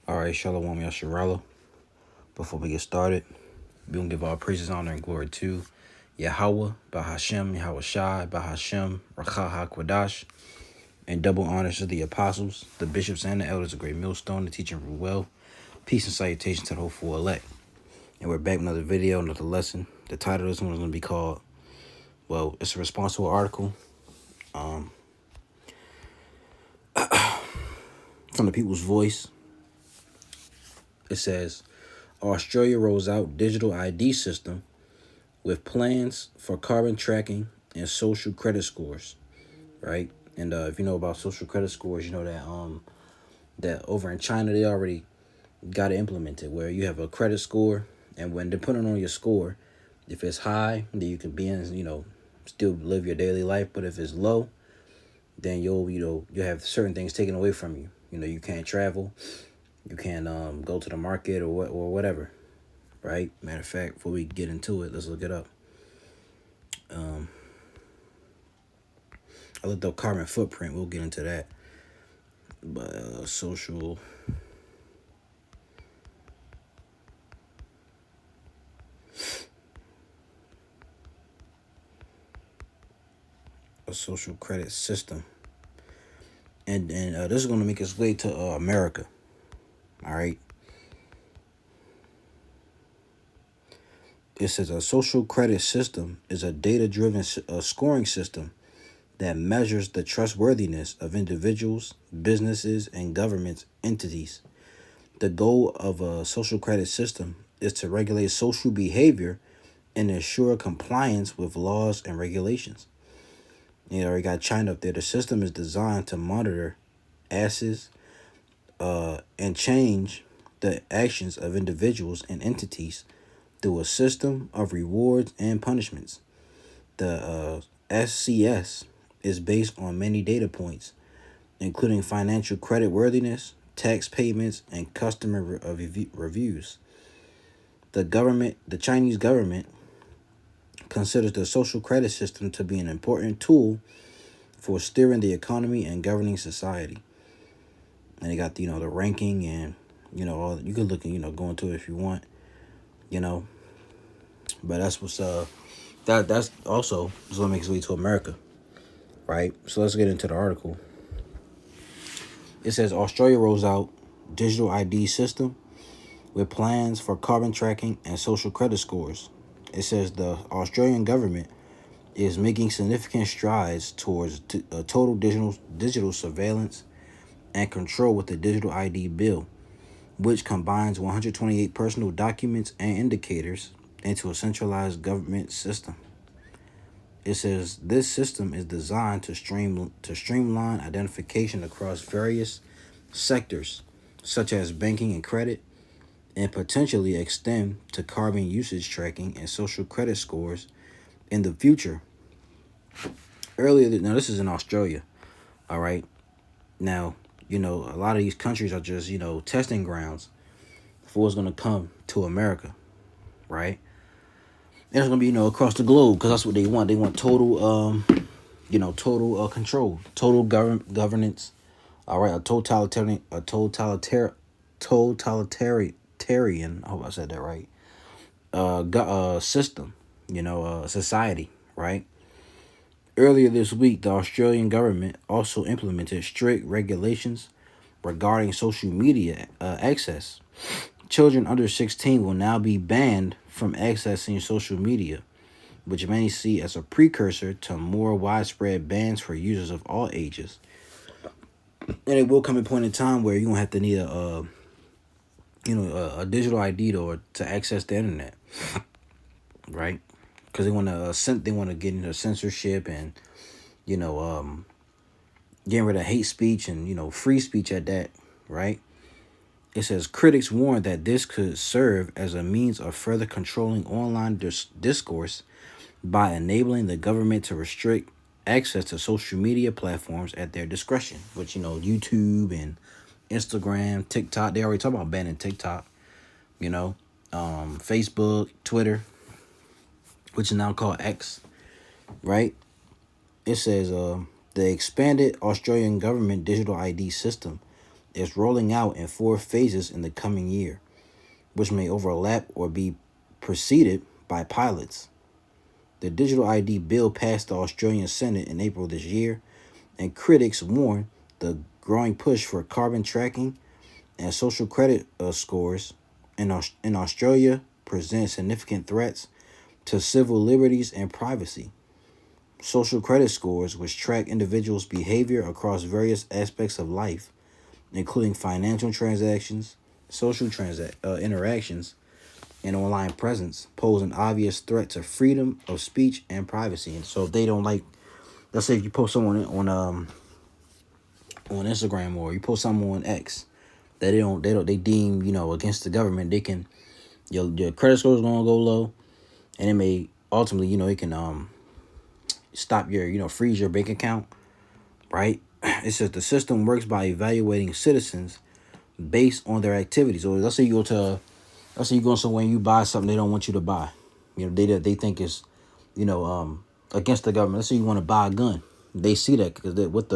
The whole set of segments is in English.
All right, Shalom Yasharala. Before we get started, we're going to give all praises, honor, and glory to Yahweh, Bahashem, Yahweh Shai, Bahashem, Rakha HaKwadash, and double honors to the apostles, the bishops, and the elders of Great Millstone, the teaching of well. Peace and salutation to the hopeful elect. And we're back with another video, another lesson. The title of this one is going to be called, well, it's a response to an article from the People's Voice. It says, Australia rolls out digital ID system with plans for carbon tracking and social credit scores, right? And if you know about social credit scores, you know that over in China they already got it implemented where you have a credit score, and when depending on your score, if it's high, then you can be in, still live your daily life. But if it's low, then you'll have certain things taken away from you. You can't travel, you can't go to the market or whatever, right? Matter of fact, before we get into it, let's look it up. I looked up carbon footprint. We'll get into that. But social credit system, and this is going to make its way to America. All right. It says a social credit system is a data-driven scoring system that measures the trustworthiness of individuals, businesses, and government entities. The goal of a social credit system is to regulate social behavior and ensure compliance with laws and regulations. You already got China up there. The system is designed to monitor assets and change the actions of individuals and entities through a system of rewards and punishments. The SCS is based on many data points, including financial credit worthiness, tax payments, and customer reviews. The Chinese government considers the social credit system to be an important tool for steering the economy and governing society. And they got the ranking and all. You could look and go into it if you want, but that's what's that's also what makes its way to America, right? So let's get into the article. It says Australia rolls out digital ID system with plans for carbon tracking and social credit scores. It says the Australian government is making significant strides towards total digital surveillance and control with the digital ID bill, which combines 128 personal documents and indicators into a centralized government system. It says this system is designed to streamline identification across various sectors, such as banking and credit, and potentially extend to carbon usage tracking and social credit scores in the future. Now this is in Australia, all right? Now, a lot of these countries are just, testing grounds for what's going to come to America, right? And it's going to be, across the globe, because that's what they want. They want total, total control, total governance, all right? A totalitarian, I hope I said that right, system, society, right? Earlier this week, the Australian government also implemented strict regulations regarding social media access. Children under 16 will now be banned from accessing social media, which many see as a precursor to more widespread bans for users of all ages. And it will come a point in time where you're going to have to need a digital ID to access the internet, right? Because they want to get into censorship and getting rid of hate speech and free speech at that, right? It says critics warn that this could serve as a means of further controlling online discourse by enabling the government to restrict access to social media platforms at their discretion, which YouTube and Instagram, TikTok, they already talk about banning TikTok, Facebook, Twitter, which is now called X, right? It says the expanded Australian government digital ID system is rolling out in 4 phases in the coming year, which may overlap or be preceded by pilots. The Digital ID bill passed the Australian Senate in April this year, and critics warn the growing push for carbon tracking and social credit scores in Australia present significant threats to civil liberties and privacy. Social credit scores, which track individuals' behavior across various aspects of life, including financial transactions, interactions, and online presence, pose an obvious threat to freedom of speech and privacy. And so, if they don't like, let's say if you post someone on Instagram, or you post someone on X that they deem against the government, they can your credit score is gonna go low, and it may ultimately it can stop your freeze your bank account, right? It says the system works by evaluating citizens based on their activities. So let's say you go somewhere and you buy something they don't want you to buy. They think it's against the government. Let's say you want to buy a gun. They see that because with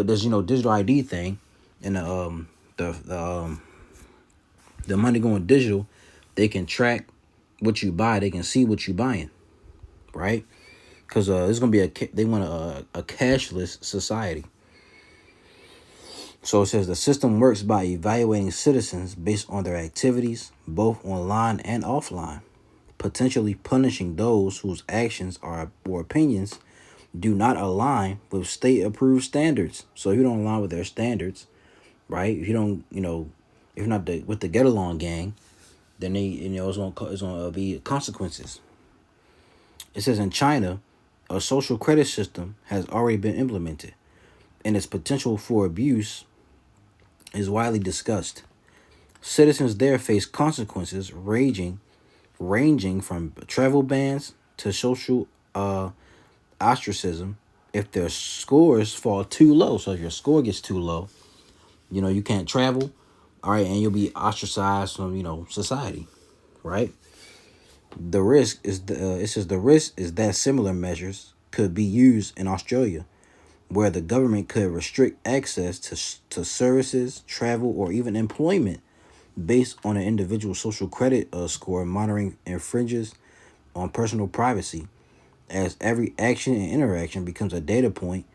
this digital ID thing, and the money going digital, they can track what you buy. They can see what you're buying, right? Because it's gonna be they want a cashless society. So it says the system works by evaluating citizens based on their activities, both online and offline, potentially punishing those whose actions or opinions do not align with state-approved standards. So if you don't align with their standards, right? If you don't, if you're not with the get along gang, then it's gonna be consequences. It says in China, a social credit system has already been implemented, and its potential for abuse is widely discussed. Citizens there face consequences ranging from travel bans to social ostracism if their scores fall too low. So if your score gets too low, you can't travel, all right, and you'll be ostracized from society, right? The risk is it says the risk is that similar measures could be used in Australia, where the government could restrict access to services, travel, or even employment based on an individual social credit score. Monitoring infringes on personal privacy, as every action and interaction becomes a data point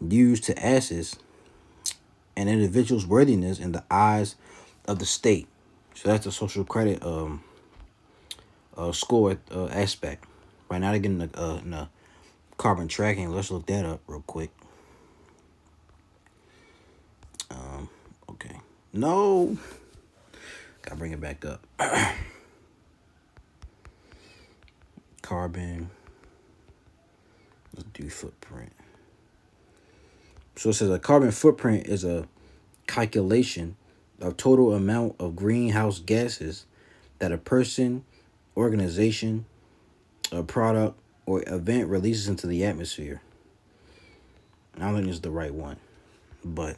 used to assess an individual's worthiness in the eyes of the state. So that's the social credit score aspect. Right now, they're getting the carbon tracking. Let's look that up real quick. Okay. No. Gotta bring it back up. Carbon. Let's do footprint. So it says a carbon footprint is a calculation of total amount of greenhouse gases that a person, organization, a product, or event releases into the atmosphere. I don't think it's the right one, but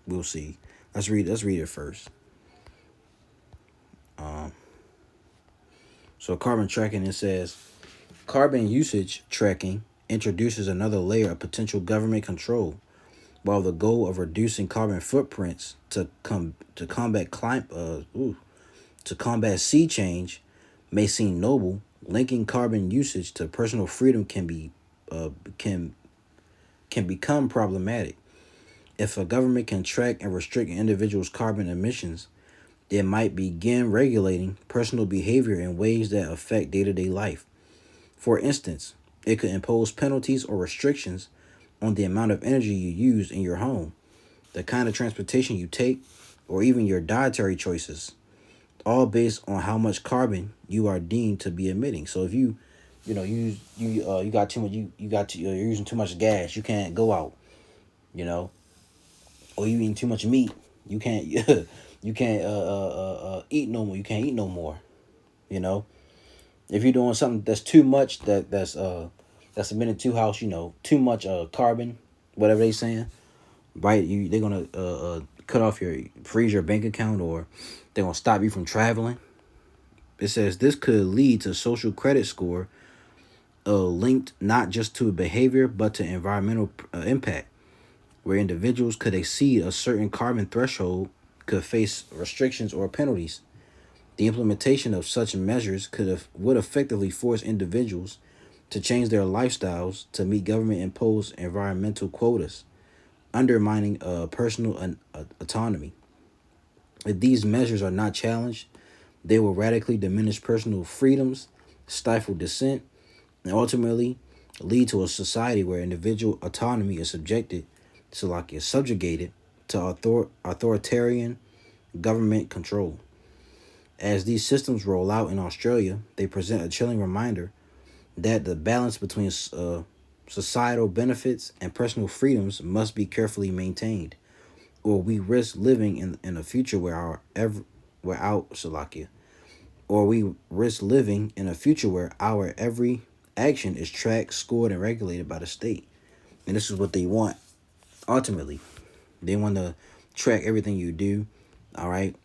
we'll see. Let's read it first. So carbon tracking, it says carbon usage tracking introduces another layer of potential government control. While the goal of reducing carbon footprints to combat sea change may seem noble, linking carbon usage to personal freedom can become problematic. If a government can track and restrict an individual's carbon emissions, it might begin regulating personal behavior in ways that affect day-to-day life. For instance, it could impose penalties or restrictions on the amount of energy you use in your home, the kind of transportation you take, or even your dietary choices, all based on how much carbon you are deemed to be emitting. So if you got too much, you're using too much gas, you can't go out, or you eating too much meat, you can't you can't eat no more. You can't eat no more. If you're doing something that's too much, that's emitting too house, too much carbon, whatever they saying, right? They're gonna freeze your bank account, or they're gonna stop you from traveling. It says this could lead to social credit score linked not just to behavior but to environmental impact, where individuals could exceed a certain carbon threshold could face restrictions or penalties. The implementation of such measures would effectively force individuals to change their lifestyles to meet government-imposed environmental quotas, undermining personal autonomy. If these measures are not challenged, they will radically diminish personal freedoms, stifle dissent, and ultimately lead to a society where individual autonomy is subjugated to authoritarian government control. As these systems roll out in Australia, they present a chilling reminder that the balance between societal benefits and personal freedoms must be carefully maintained, or we risk living in a future where we risk living in a future where our every action is tracked, scored, and regulated by the state. And this is what they want. Ultimately, they want to track everything you do. All right.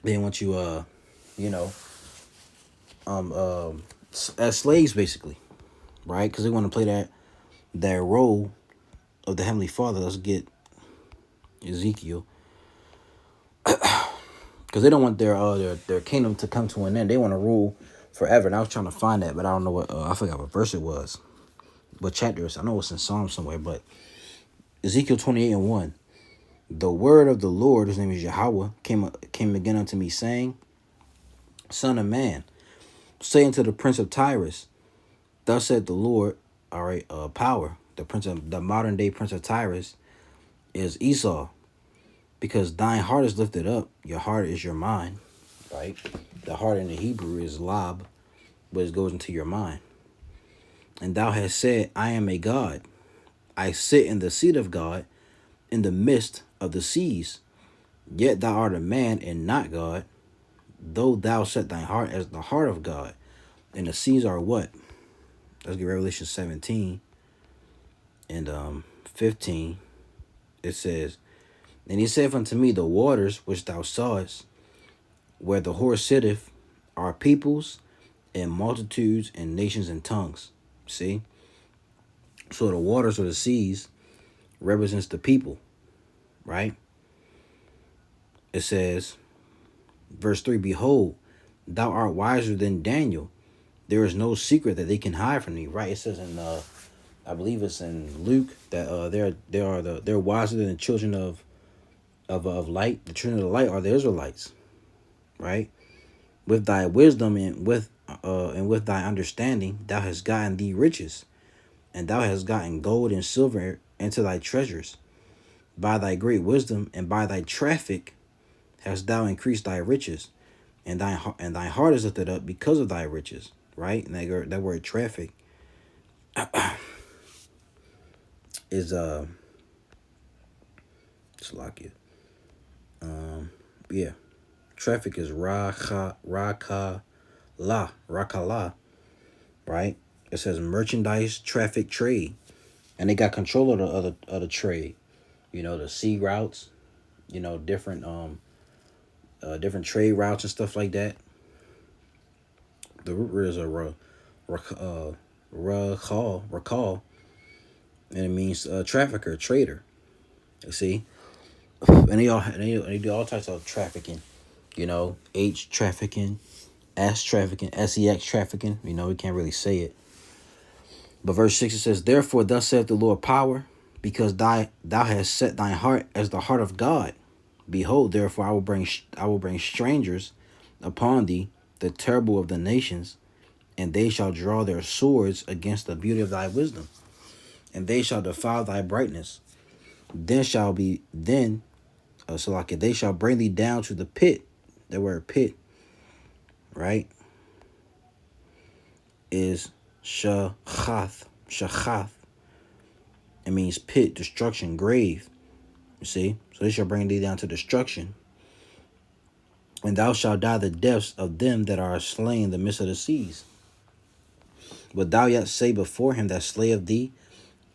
They want you, as slaves, basically, right? Because they want to play that role of the Heavenly Father. Let's get Ezekiel, because they don't want their kingdom to come to an end. They want to rule forever. And I was trying to find that, but I don't know what I forgot what verse it was, what chapter it's. I know it's in Psalm somewhere, but Ezekiel 28:1. The word of the Lord, his name is Yahweh, came again unto me, saying, Son of man, say unto the prince of Tyrus, thus said the Lord, all right, power, the modern day prince of Tyrus is Esau, because thine heart is lifted up, your heart is your mind, right? The heart in the Hebrew is lab, but it goes into your mind. And thou hast said, I am a God. I sit in the seat of God in the midst of the seas. Yet thou art a man and not God, though thou set thine heart as the heart of God. And the seas are what? Let's get Revelation 17 and 15. It says, And he said unto me, the waters which thou sawest, where the horse sitteth, are peoples and multitudes and nations and tongues. See? So the waters or the seas represents the people, right? It says, verse 3, Behold, thou art wiser than Daniel. There is no secret that they can hide from thee, right? It says in I believe it's in Luke that they're wiser than the children of light. The children of the light are the Israelites, right? With thy wisdom and with thy understanding, thou hast gotten thee riches, and thou hast gotten gold and silver into thy treasures. By thy great wisdom and by thy traffic hast thou increased thy riches, and thy heart is lifted up because of thy riches, right? And that word traffic is Slovakia. Yeah. Traffic is rakala, right? It says merchandise, traffic, trade. And they got control of the trade. You know, the sea routes, you know, different trade routes and stuff like that. The root word is a recall, and it means trafficker, trader. You see? And they do all types of trafficking. You know, H trafficking, S trafficking, SEX trafficking. You know, we can't really say it. But verse 6, it says, Therefore thus saith the Lord power, because thou hast set thine heart as the heart of God. Behold, therefore I will bring strangers upon thee, the terrible of the nations, and they shall draw their swords against the beauty of thy wisdom, and they shall defile thy brightness. They shall bring thee down to the pit. The word pit, right, is shachath. It means pit, destruction, grave. You see? So they shall bring thee down to destruction. And thou shalt die the deaths of them that are slain in the midst of the seas. Wilt thou yet say before him that slayeth thee,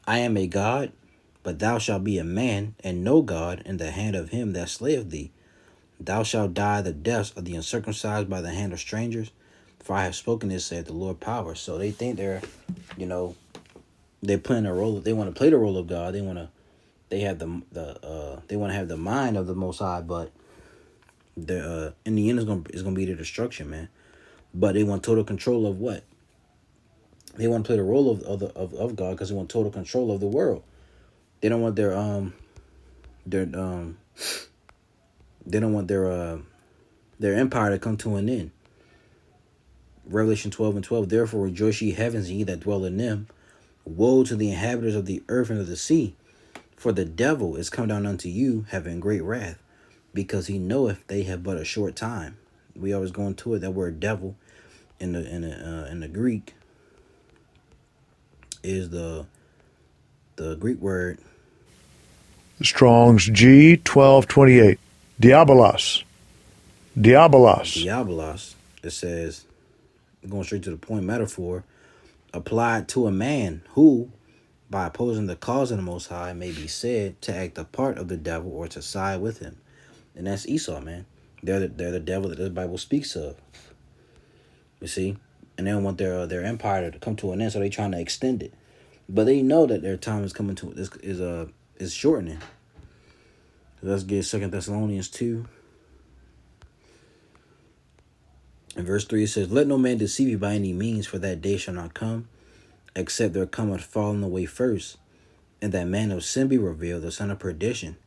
I am a God? But thou shalt be a man, and no God, in the hand of him that slayeth thee. Thou shalt die the deaths of the uncircumcised by the hand of strangers. For I have spoken this, saith the Lord power. So they think they're playing a role. They want to play the role of God. They want to they have they want to have the mind of the Most High, but the in the end it's gonna be their destruction, man. But they want total control of what? They want to play the role of God because they want total control of the world. They don't want their they don't want their empire to come to an end. Revelation 12:12. Therefore rejoice ye heavens, and ye that dwell in them. Woe to the inhabitants of the earth and of the sea, for the devil is come down unto you, having great wrath, because he knoweth they have but a short time. We always go into it. That word devil in the Greek is the Greek word Strong's G 1228. Diabolos. diabolos. It says, going straight to the point, metaphor applied to a man who, by opposing the cause of the Most High, may be said to act the part of the devil or to side with him. And that's Esau, man. They're the devil that this Bible speaks of. You see? And they don't want their empire to come to an end, so they're trying to extend it. But they know that their time is coming to is shortening. Let's get 2 Thessalonians 2. In verse 3 it says, let no man deceive you by any means, for that day shall not come, except there cometh falling away first, and that man of sin be revealed, the son of perdition,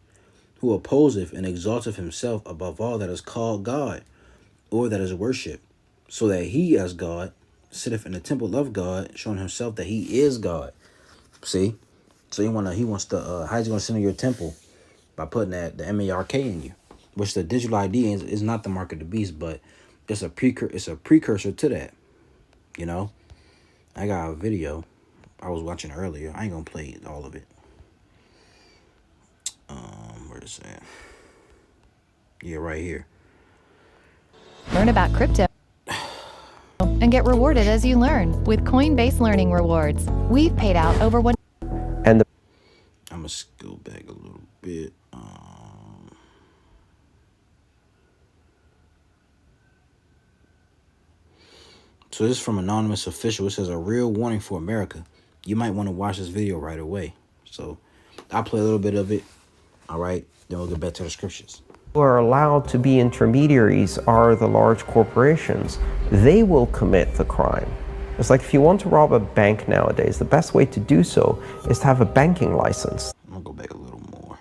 who opposeth and exalteth himself above all that is called God, or that is worshipped, so that he as God sitteth in the temple of God, showing himself that he is God. See? So he wants to how's he gonna sit in your temple? By putting the MARK in you. Which the digital ID is not the mark of the beast, but it's a precursor to that. You know? I got a video I was watching earlier. I ain't gonna play all of it. Where is that? Yeah, right here. Learn about crypto and get rewarded as you learn with Coinbase Learning Rewards. We've paid out over one. I'm gonna go back a little bit. So this is from Anonymous Official. It says, a real warning for America. You might want to watch this video right away. So I'll play a little bit of it. All right. Then we'll get back to the scriptures. Who are allowed to be intermediaries are the large corporations. They will commit the crime. It's like if you want to rob a bank nowadays, the best way to do so is to have a banking license. I'm going to go back a little more.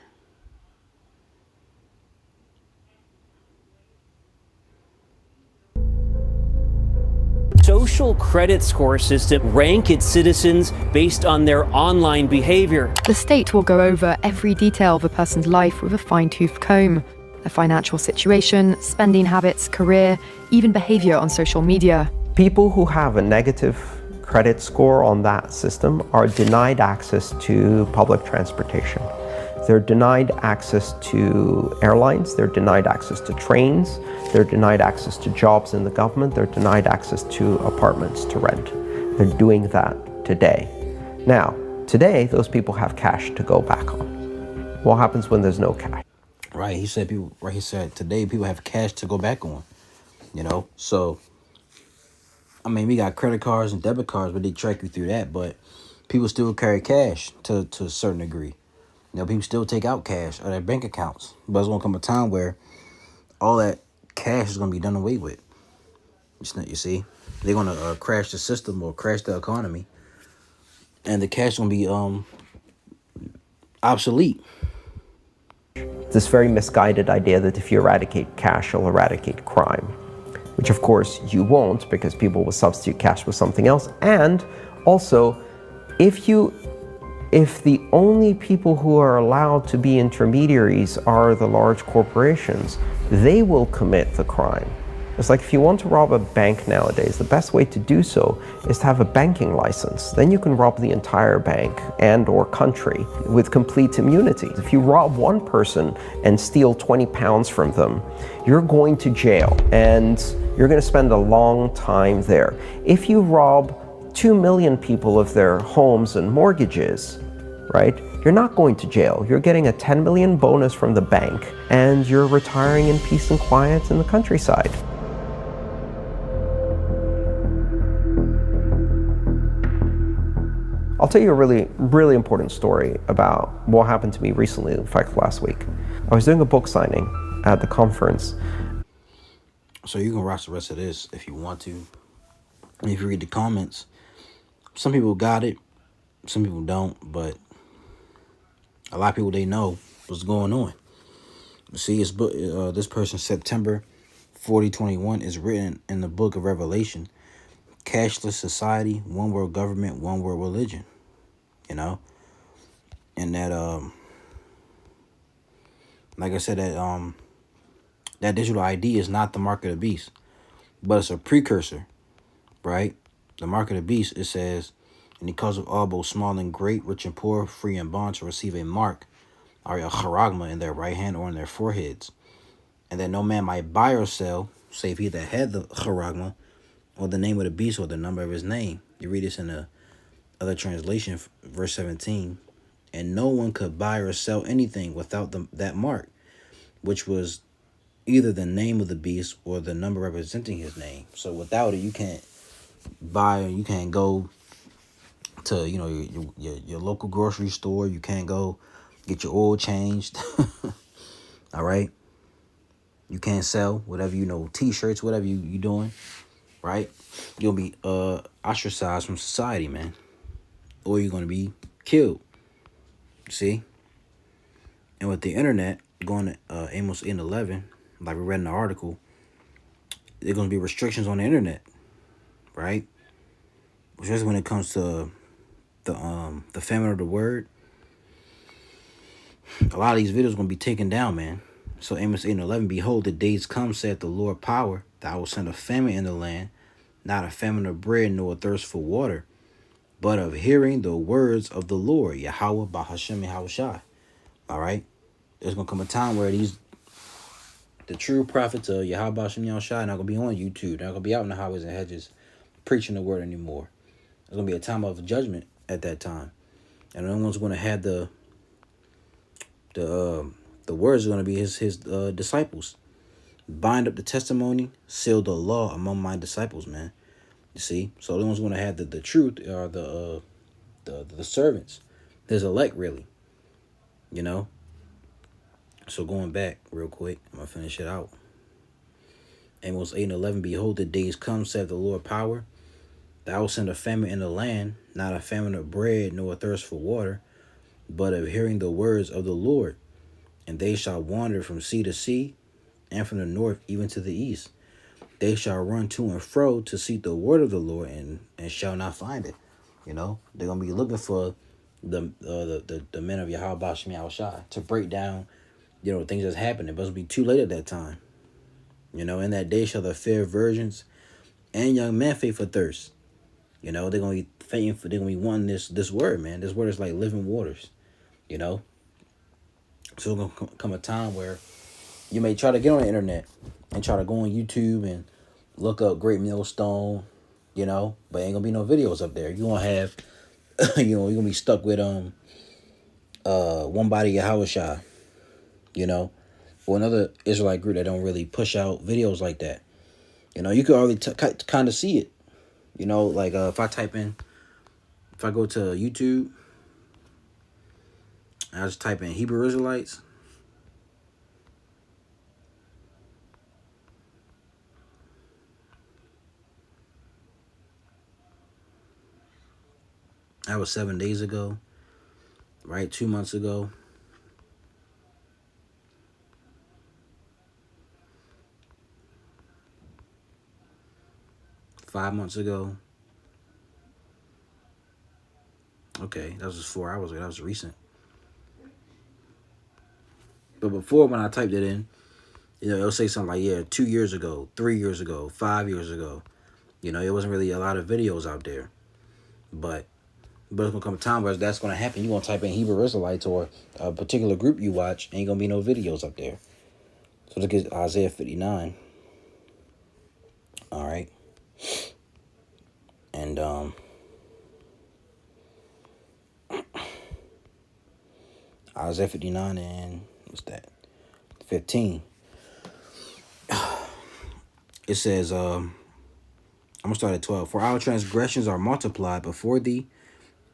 Social credit score system rank its citizens based on their online behavior. The state will go over every detail of a person's life with a fine-tooth comb. Their financial situation, spending habits, career, even behavior on social media. People who have a negative credit score on that system are denied access to public transportation. They're denied access to airlines, they're denied access to trains, they're denied access to jobs in the government, they're denied access to apartments to rent. They're doing that today. Now, today, those people have cash to go back on. What happens when there's no cash? Right, he said today people have cash to go back on. You know, so I mean, we got credit cards and debit cards, but they track you through that. But people still carry cash to a certain degree. You know, people still take out cash out of their bank accounts. But it's going to come a time where all that cash is going to be done away with. You see? They're going to crash the system or crash the economy. And the cash is going to be obsolete. This very misguided idea that if you eradicate cash, you'll eradicate crime. Which of course you won't, because people will substitute cash with something else. And also, if the only people who are allowed to be intermediaries are the large corporations, they will commit the crime. It's like if you want to rob a bank nowadays, the best way to do so is to have a banking license. Then you can rob the entire bank and or country with complete immunity. If you rob one person and steal 20 pounds from them, you're going to jail and you're going to spend a long time there. If you rob 2 million people of their homes and mortgages, right, you're not going to jail. You're getting a 10 million bonus from the bank and you're retiring in peace and quiet in the countryside. I'll tell you a really, really important story about what happened to me recently, in fact, last week. I was doing a book signing at the conference. So you can watch the rest of this if you want to. And if you read the comments, some people got it, some people don't, but a lot of people, they know what's going on. See, it's this person, September 2021, is written in the book of Revelation. Cashless society, one world government, one world religion. You know? And that, like I said, that digital ID is not the mark of the beast, but it's a precursor, right? The mark of the beast, it says, and he calls of all, both small and great, rich and poor, free and bond, to receive a mark, or a charagma, in their right hand or in their foreheads, and that no man might buy or sell, save he that had the charagma, or the name of the beast, or the number of his name. You read this in the other translation, verse 17. And no one could buy or sell anything without that mark, which was either the name of the beast or the number representing his name. So without it, you can't buy, or you can't go to, you know, your local grocery store. You can't go get your oil changed. All right. You can't sell whatever, you know, t-shirts, whatever you doing, right? You'll be ostracized from society, man. Or you're going to be killed. See? And with the internet, going to Amos 8:11, like we read in the article, there's going to be restrictions on the internet, right? Especially when it comes to the famine of the word. A lot of these videos are going to be taken down, man. So Amos 8:11, behold, the days come, saith the Lord power, that I will send a famine in the land, not a famine of bread, nor a thirst for water, but of hearing the words of the Lord, Yahweh Bahashem Yahushai. All right? There's going to come a time where the true prophets of Yahweh Bahashem Yahushai are not going to be on YouTube. They're not going to be out in the highways and hedges preaching the word anymore. There's going to be a time of judgment at that time. And no one's going to have the words are going to be his disciples. Bind up the testimony, seal the law among my disciples, man. You see? So the one's going to have the truth are the servants. His elect, really. You know? So going back real quick, I'm going to finish it out. Amos 8:11, behold, the days come, saith the Lord power, that I will send a famine in the land, not a famine of bread, nor a thirst for water, but of hearing the words of the Lord. And they shall wander from sea to sea, and from the north even to the east. They shall run to and fro to seek the word of the Lord, and shall not find it. You know, they're gonna be looking for the men of Yahweh Bashem Yahushai to break down, you know, things that's happening. But it'll be too late at that time. You know, in that day shall the fair virgins and young men faint for thirst. You know, they're gonna be fainting for. They're gonna be wanting this word, man. This word is like living waters. You know. So it's gonna come a time where you may try to get on the internet and try to go on YouTube and look up Great Millstone, you know, but ain't gonna be no videos up there. You gonna have, you know, you're gonna be stuck with one body Yahushua, you know, or another Israelite group that don't really push out videos like that. You know, you can already kind of see it. You know, like if I go to YouTube, I just type in Hebrew Israelites. That was 7 days ago, right? 2 months ago. Five months ago. Okay, that was just 4 hours ago. That was recent. But before, when I typed it in, you know, it'll say something like, yeah, 2 years ago, 3 years ago, 5 years ago. You know, it wasn't really a lot of videos out there. But it's going to come a time where that's going to happen. You're going to type in Hebrew Israelites or a particular group you watch, ain't going to be no videos up there. So look at Isaiah 59. All right. And Isaiah 59 and what's that? 15. It says, I'm going to start at 12. For our transgressions are multiplied before thee,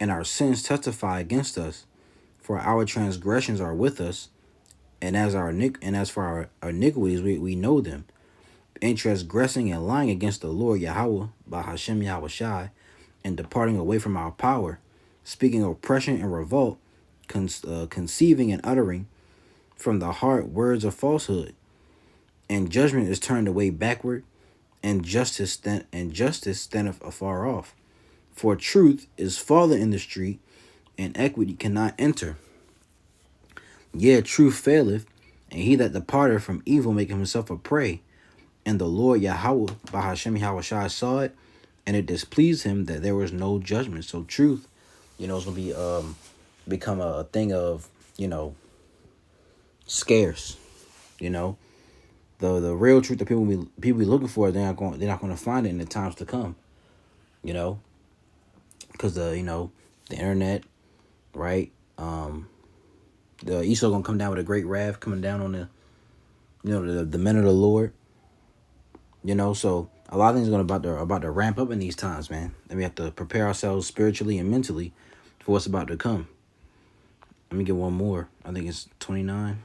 and our sins testify against us, for our transgressions are with us, and as for our iniquities, we know them. In transgressing and lying against the Lord Yahweh, by Hashem Yahweh Shai, and departing away from our power, speaking oppression and revolt, conceiving and uttering from the heart words of falsehood, and judgment is turned away backward, and justice standeth afar off. For truth is fallen in the street, and equity cannot enter. Yea, truth faileth, and he that departeth from evil maketh himself a prey. And the Lord Yahweh, by Hashem Yahweh Shai, saw it, and it displeased him that there was no judgment. So truth, is gonna be become a thing of, scarce. The real truth that people be looking for, they're not gonna find it in the times to come. Because the internet, right? The Esau gonna come down with a great wrath, coming down on the men of the Lord. So a lot of things are about to ramp up in these times, man. And we have to prepare ourselves spiritually and mentally for what's about to come. Let me get one more. I think it's 29.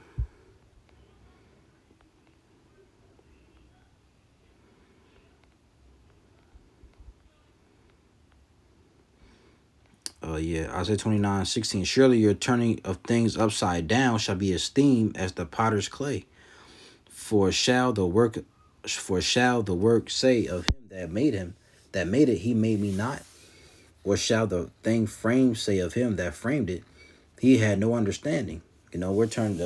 Isaiah 29:16. Surely your turning of things upside down shall be esteemed as the potter's clay. For shall the work say of him that made it, he made me not? Or shall the thing framed say of him that framed it, he had no understanding? We're turned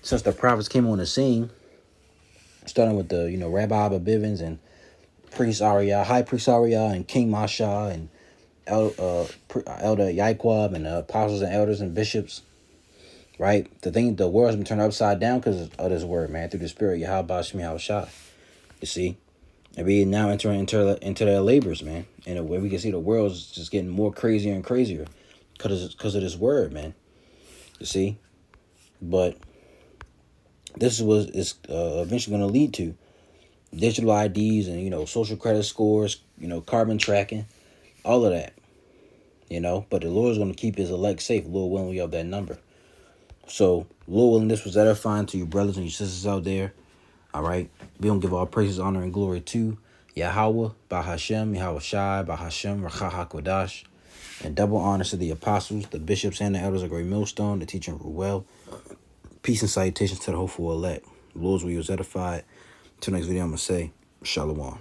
since the prophets came on the scene, starting with the Rabbi Abba Bivens and Priest Ariah, High Priest Ariah, and King Masha, and Elder Yaquab, and apostles and elders and bishops, right? The world's been turned upside down because of this word, man, through the Spirit, Yahweh Shem Yahweh Shai. You see? And we now entering into their labors, man. And where we can see the world's just getting more crazier and crazier because of this word, man. You see? But this is what it's eventually going to lead to. Digital IDs and, social credit scores, carbon tracking, all of that. But the Lord's going to keep his elect safe, Lord willing, we have that number. So, Lord willing, this was edifying to you brothers and your sisters out there. All right? We don't give all praises, honor, and glory to Yahweh, by Hashem, Yahweh Shai, by Hashem, Rachah HaKodash. And double honors to the apostles, the bishops, and the elders of Great Millstone, the teacher Ruel. Peace and salutations to the hopeful elect. Lord's will you was edified. Till next video, I'm going to say, Shalom.